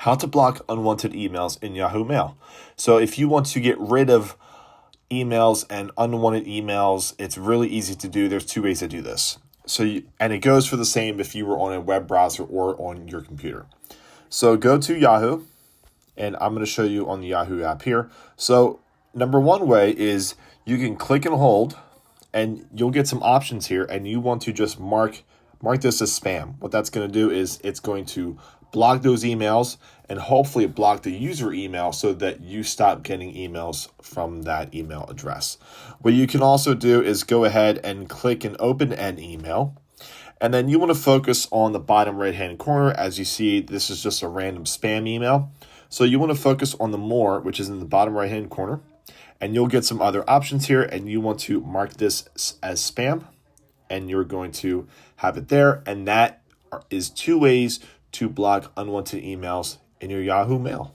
how to block unwanted emails in Yahoo Mail. So if you want to get rid of emails and unwanted emails, it's really easy to do. There's two ways to do this. And it goes for the same if you were on a web browser or on your computer. So go to Yahoo, and I'm going to show you on the Yahoo app here. So number one way is you can click and hold, and you'll get some options here, and you want to just mark this as spam. What that's going to do is it's going to block those emails and hopefully block the user email so that you stop getting emails from that email address. What you can also do is go ahead and click and open an email. And then you want to focus on the bottom right-hand corner. As you see, this is just a random spam email. So you want to focus on the more, which is in the bottom right-hand corner. And you'll get some other options here. And you want to mark this as spam. And you're going to have it there. And that is two ways to block unwanted emails in your Yahoo Mail.